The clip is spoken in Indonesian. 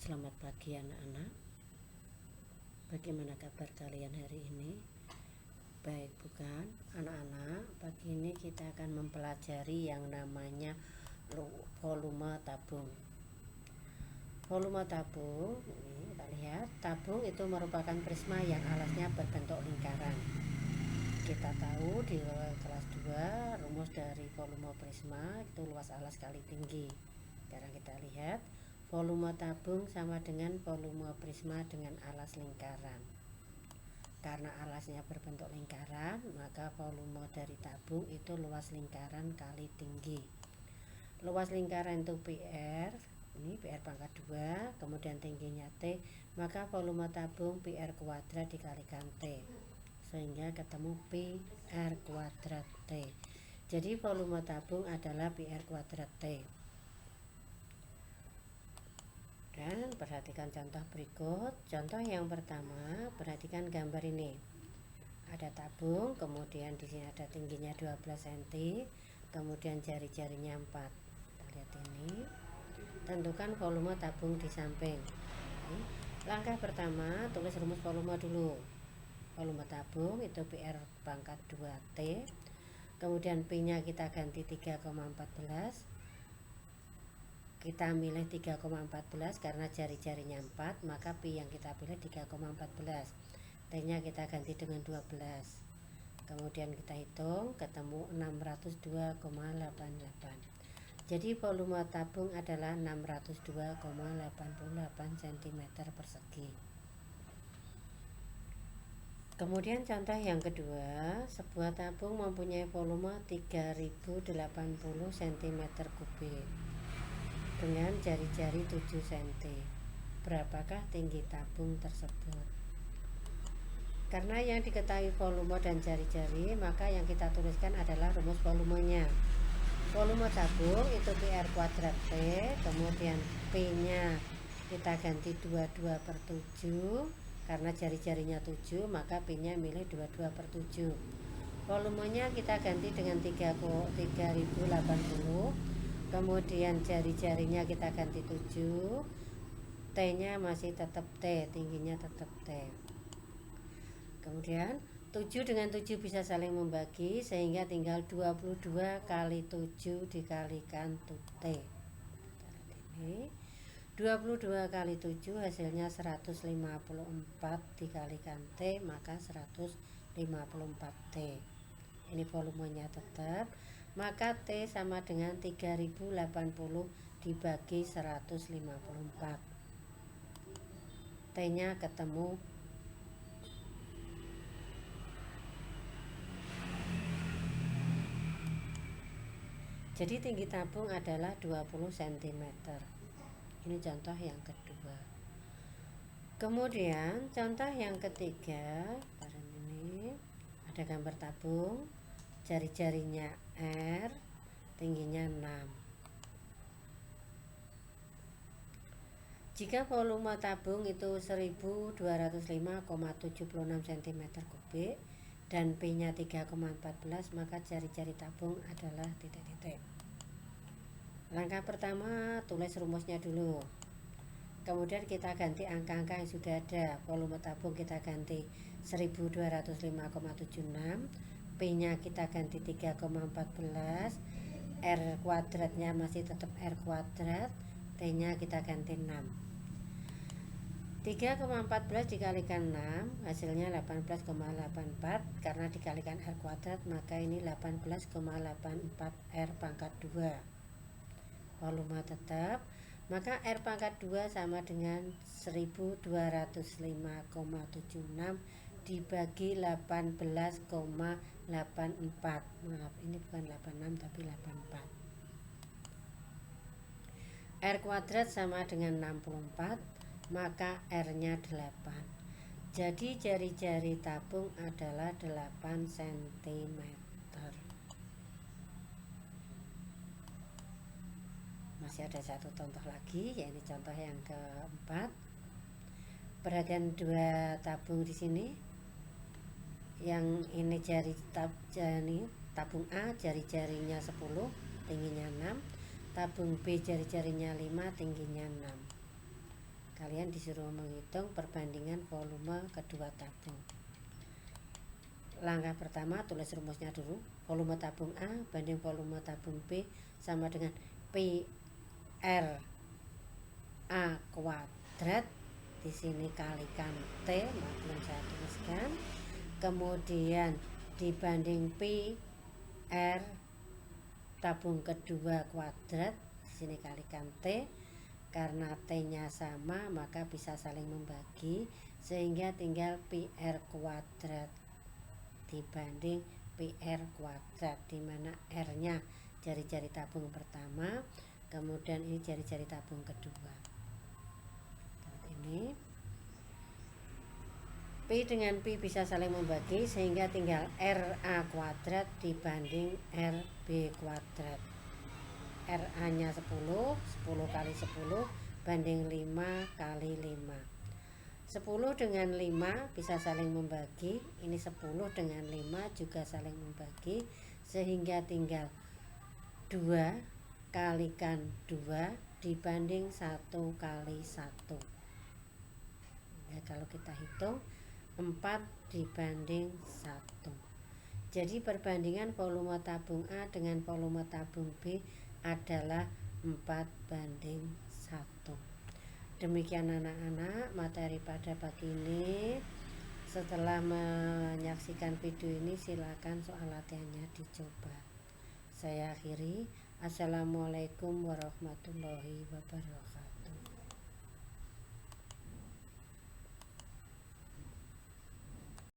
Selamat pagi anak-anak. Bagaimana kabar kalian hari ini? Baik bukan? Anak-anak, pagi ini kita akan mempelajari yang namanya volume tabung. Volume tabung, ini kita lihat, tabung itu merupakan prisma yang alasnya berbentuk lingkaran. Kita tahu di kelas 2 rumus dari volume prisma itu luas alas kali tinggi. Sekarang kita lihat volume tabung sama dengan volume prisma dengan alas lingkaran. Karena alasnya berbentuk lingkaran, maka volume dari tabung itu luas lingkaran kali tinggi. Luas lingkaran itu PR, ini PR pangkat 2, kemudian tingginya T, maka volume tabung PR kuadrat dikalikan T, sehingga ketemu PR kuadrat T. Jadi volume tabung adalah PR kuadrat T. Dan perhatikan contoh berikut. Contoh yang pertama, perhatikan gambar ini. Ada tabung, kemudian di sini ada tingginya 12 cm, kemudian jari-jarinya 4. Kita lihat ini. Tentukan volume tabung di samping. Langkah pertama, tulis rumus volume dulu. Volume tabung itu PR pangkat 2T. Kemudian P-nya kita ganti 3,14. Kita milih 3,14 karena jari-jarinya 4, maka Pi yang kita pilih 3,14. T-nya kita ganti dengan 12. Kemudian kita hitung, ketemu 602,88. Jadi volume tabung adalah 602,88 cm persegi. Kemudian contoh yang kedua, sebuah tabung mempunyai volume 3080 cm3 dengan jari-jari 7 cm. Berapakah tinggi tabung tersebut? Karena yang diketahui volume dan jari-jari, maka yang kita tuliskan adalah rumus volumenya. Volume tabung itu PR kuadrat T, kemudian P-nya kita ganti 22/7, karena jari-jarinya 7, maka P-nya milih 22/7. Volumenya kita ganti dengan 3080, kemudian jari-jarinya kita ganti 7, T-nya masih tetap T, tingginya tetap T. Kemudian 7 dengan 7 bisa saling membagi, sehingga tinggal 22 kali 7 dikalikan T. Ini 22 kali 7 hasilnya 154 dikalikan T, maka 154 T. Ini volumenya tetap, maka T sama dengan 3080 dibagi 154. T-nya ketemu jadi tinggi tabung adalah 20 cm. Ini contoh yang kedua. Kemudian contoh yang ketiga, ini ada gambar tabung, jari-jarinya R, tingginya 6. Jika volume tabung itu 1205,76 cm3 dan P-nya 3,14, maka jari-jari tabung adalah titik-titik. Langkah pertama, tulis rumusnya dulu. Kemudian kita ganti angka-angka yang sudah ada. Volume tabung kita ganti 1205,76, P-nya kita ganti 3,14, R kuadratnya masih tetap R kuadrat, T-nya kita ganti 6. 3,14 dikalikan 6 hasilnya 18,84, karena dikalikan R kuadrat maka ini 18,84 R pangkat 2. Volume tetap, maka R pangkat 2 sama dengan 1205,76 dibagi 18,84. Maaf, ini bukan 86 tapi 84. R kuadrat sama dengan 64, maka R-nya 8. Jadi jari-jari tabung adalah 8 cm. Masih ada satu contoh lagi, yaitu contoh yang keempat. Perhatian dua tabung di sini. Yang ini tabung A, jari-jarinya 10, tingginya 6. Tabung B, jari-jarinya 5, tingginya 6. kalian disuruh menghitung perbandingan volume kedua tabung. Langkah pertama, tulis rumusnya dulu. Volume tabung A banding volume tabung B sama dengan PR A kuadrat, di sini kalikan T, maklum saya tuliskan. Kemudian dibanding PR tabung kedua kuadrat, di sini kalikan T. Karena T-nya sama maka bisa saling membagi, sehingga tinggal PR kuadrat dibanding PR kuadrat, di mana R-nya jari-jari tabung pertama, kemudian ini jari-jari tabung kedua. Ini P dengan P bisa saling membagi, sehingga tinggal RA kuadrat dibanding RB kuadrat. RA nya 10 kali 10 banding 5 kali 5. 10 dengan 5 bisa saling membagi, ini 10 dengan 5 juga saling membagi, sehingga tinggal 2 kalikan 2 dibanding 1 kali 1. Ya, kalau kita hitung 4 dibanding 1. Jadi perbandingan volume tabung A dengan volume tabung B adalah 4:1. Demikian anak-anak materi pada pagi ini. Setelah menyaksikan video ini, silakan soal latihannya dicoba. Saya akhiri. Assalamualaikum warahmatullahi wabarakatuh.